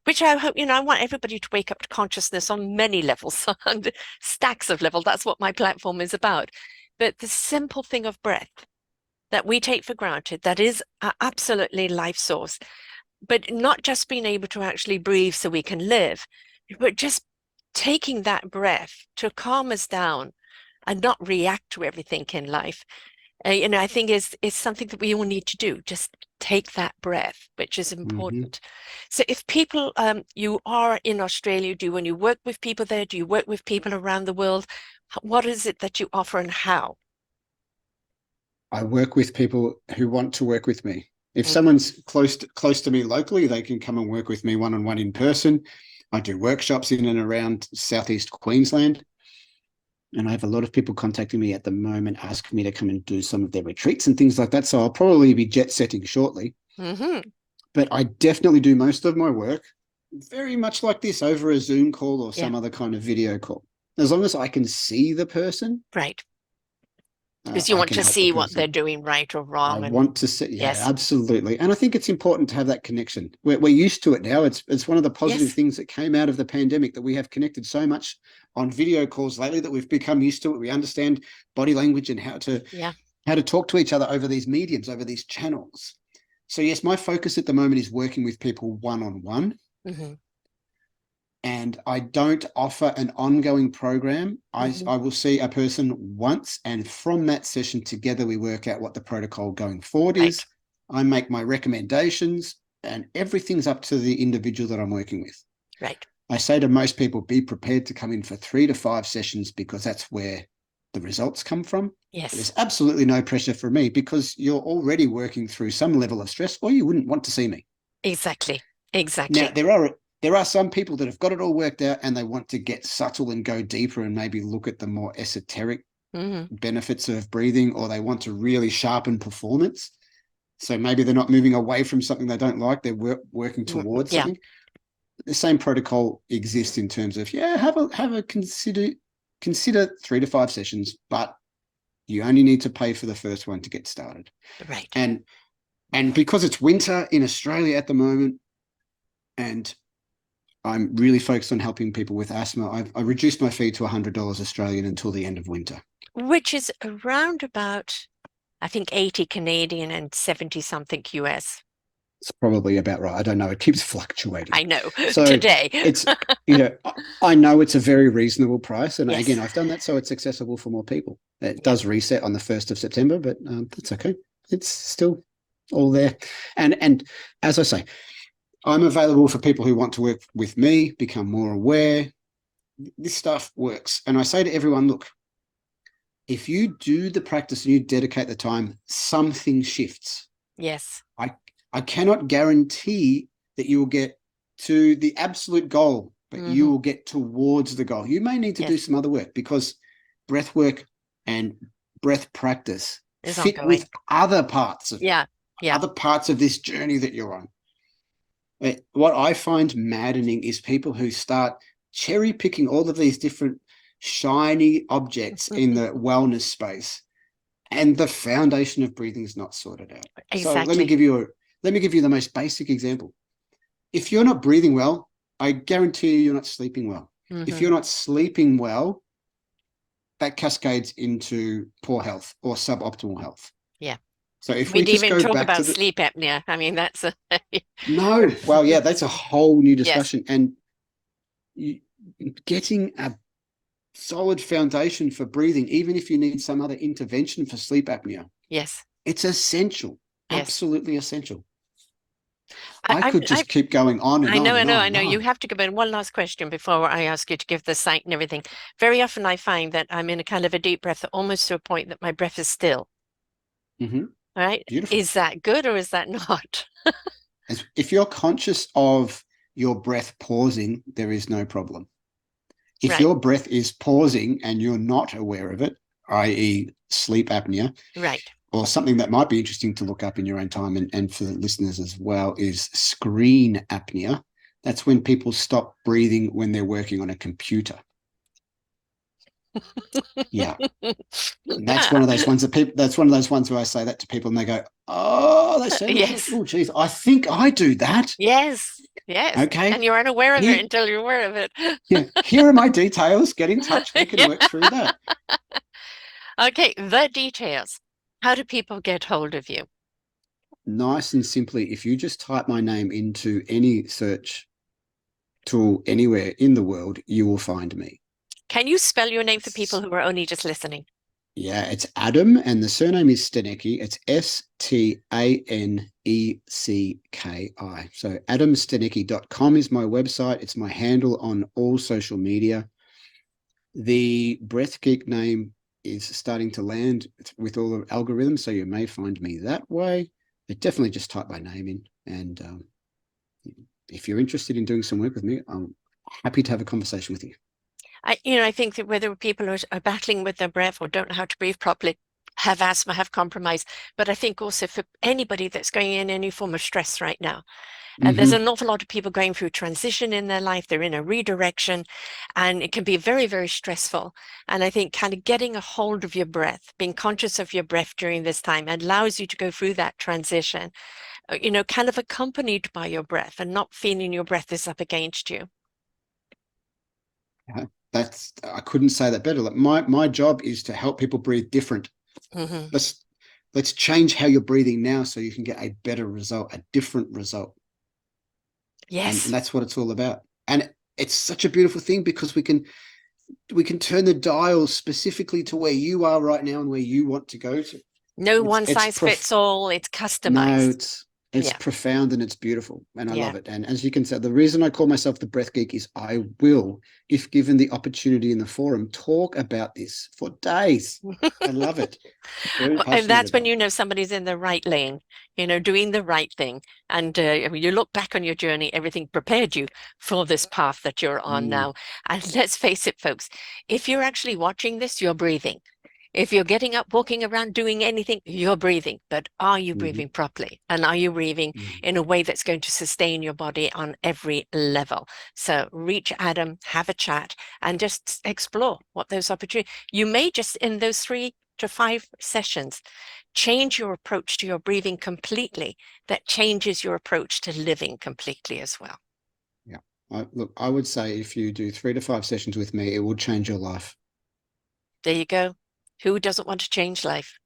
which I hope, I want everybody to wake up to consciousness on many levels, on stacks of levels. That's what my platform is about. But the simple thing of breath that we take for granted, that is absolutely life source, but not just being able to actually breathe so we can live, but just taking that breath to calm us down and not react to everything in life. I think is something that we all need to do. Just take that breath, which is important. So if people, you are in Australia, when you work with people there, do you work with people around the world? What is it that you offer and how? I work with people who want to work with me. If someone's close to me locally, they can come and work with me one-on-one in person. I do workshops in and around Southeast Queensland. And I have a lot of people contacting me at the moment, asking me to come and do some of their retreats and things like that. So I'll probably be jet setting shortly. But I definitely do most of my work very much like this, over a Zoom call or some other kind of video call. As long as I can see the person. Right. Because you want to see what they're doing right or wrong. I want to see, absolutely. And I think it's important to have that connection. We're used to it now. It's one of the positive things that came out of the pandemic, that we have connected so much on video calls lately that we've become used to it. We understand body language and how to talk to each other over these mediums, over these channels. So yes, my focus at the moment is working with people one-on-one. and I don't offer an ongoing program. I will see a person once, and from that session together, we work out what the protocol going forward is. Right. I make my recommendations, and everything's up to the individual that I'm working with. Right. I say to most people, be prepared to come in for 3 to 5 sessions because that's where the results come from. Yes. But there's absolutely no pressure for me because you're already working through some level of stress, or you wouldn't want to see me. Exactly. Exactly. Now, there are some people that have got it all worked out and they want to get subtle and go deeper and maybe look at the more esoteric benefits of breathing, or they want to really sharpen performance. So maybe they're not moving away from something they don't like, they're working towards something. The same protocol exists in terms of, have a consider 3 to 5 sessions, but you only need to pay for the first one to get started. Right. And because it's winter in Australia at the moment, and I'm really focused on helping people with asthma, I reduced my fee to $100 Australian until the end of winter. Which is around about, I think, 80 Canadian and 70 something US. It's probably about right. I don't know. It keeps fluctuating. I know. So today. It's, I know it's a very reasonable price. And Yes. again, I've done that so it's accessible for more people. It does reset on the 1st of September, but that's okay. It's still all there. And as I say, I'm available for people who want to work with me, become more aware. This stuff works. And I say to everyone, look, if you do the practice and you dedicate the time, something shifts. Yes. I cannot guarantee that you will get to the absolute goal, but you will get towards the goal. You may need to do some other work because breath work and breath practice fit with other parts of other parts of this journey that you're on. What I find maddening is people who start cherry picking all of these different shiny objects in the wellness space, and the foundation of breathing is not sorted out. Exactly. So let me give you the most basic example. If you're not breathing well, I guarantee you're not sleeping well. If you're not sleeping well, that cascades into poor health or suboptimal health. Yeah. So if we just go back to sleep apnea, I mean, that's a no. Well, yeah, that's a whole new discussion. Yes. And getting a solid foundation for breathing, even if you need some other intervention for sleep apnea. Yes. It's essential. Yes. Absolutely essential. I could just keep going on and on. I know. You have to give in one last question before I ask you to give the site and everything. Very often I find that I'm in a kind of a deep breath, almost to a point that my breath is still. Mm-hmm. All right. Beautiful. Is that good or is that not? If you're conscious of your breath pausing, there is no problem. If your breath is pausing and you're not aware of it, i.e. sleep apnea, right, or something that might be interesting to look up in your own time and for the listeners as well is screen apnea. That's when people stop breathing when they're working on a computer. Yeah. And that's one of those ones where I say that to people and they go, oh, they say, yes. Oh, geez, I think I do that. Yes. Yes. Okay. And you aren't aware of it until you're aware of it. Yeah. Here are my details. Get in touch. We can work through that. Okay. The details. How do people get hold of you? Nice and simply, if you just type my name into any search tool anywhere in the world, you will find me. Can you spell your name for people who are only just listening? Yeah, it's Adam, and the surname is Stanecki. It's Stanecki. So adamstanecki.com is my website. It's my handle on all social media. The Breath Geek name is starting to land with all the algorithms, so you may find me that way. But definitely just type my name in. And if you're interested in doing some work with me, I'm happy to have a conversation with you. I think that whether people are battling with their breath or don't know how to breathe properly, have asthma, have compromise, but I think also for anybody that's going in any form of stress right now, there's an awful lot of people going through transition in their life. They're in a redirection and it can be very, very stressful. And I think kind of getting a hold of your breath, being conscious of your breath during this time allows you to go through that transition, kind of accompanied by your breath and not feeling your breath is up against you. I couldn't say that better. Like my job is to help people breathe different. Let's change how you're breathing now so you can get a better result, a different result. Yes. And that's what it's all about. And it's such a beautiful thing because we can turn the dial specifically to where you are right now and where you want to go to. No one It's size fits all. It's no, customized. it's Yeah. profound and it's beautiful, and I Yeah. love it. And as you can tell, the reason I call myself the Breath Geek is I will, if given the opportunity in the forum, talk about this for days. I love it. Very And passionate that's when about you it. know somebody's in the right lane, doing the right thing. And I mean, you look back on your journey, everything prepared you for this path that you're on Mm, now. And let's face it, folks, if you're actually watching this, you're breathing. If you're getting up, walking around, doing anything, you're breathing. But are you mhm, breathing properly? And are you breathing mm. in a way that's going to sustain your body on every level? So reach Adam, have a chat, and just explore what those opportunities. You may just in those 3 to 5 sessions change your approach to your breathing completely. That changes your approach to living completely as well. Yeah. Look, I would say if you do 3 to 5 sessions with me, it will change your life. There you go. Who doesn't want to change life?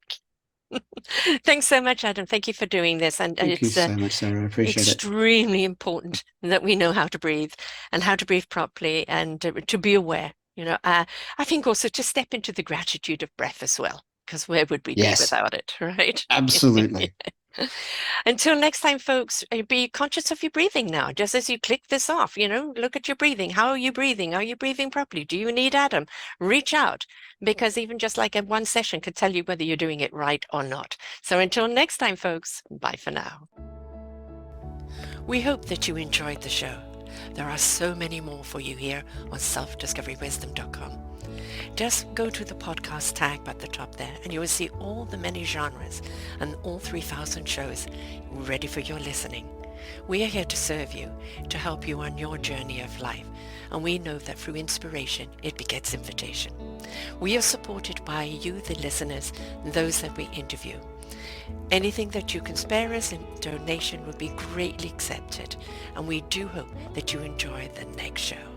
Thanks so much, Adam. Thank you for doing this. And Thank you it's so much, Sarah. I appreciate it. extremely important that we know how to breathe and how to breathe properly and to be aware. I think also to step into the gratitude of breath as well, because where would we be Yes, without it, right? absolutely. Until next time, folks, be conscious of your breathing now. Just as you click this off, look at your breathing. How are you breathing? Are you breathing properly? Do you need Adam? Reach out, because even just like a one session could tell you whether you're doing it right or not. So until next time, folks, bye for now. We hope that you enjoyed the show. There are so many more for you here on selfdiscoverywisdom.com. Just go to the podcast tag at the top there and you will see all the many genres and all 3,000 shows ready for your listening. We are here to serve you, to help you on your journey of life, and we know that through inspiration it begets invitation. We are supported by you, the listeners, and those that we interview. Anything that you can spare us in donation would be greatly accepted, and we do hope that you enjoy the next show.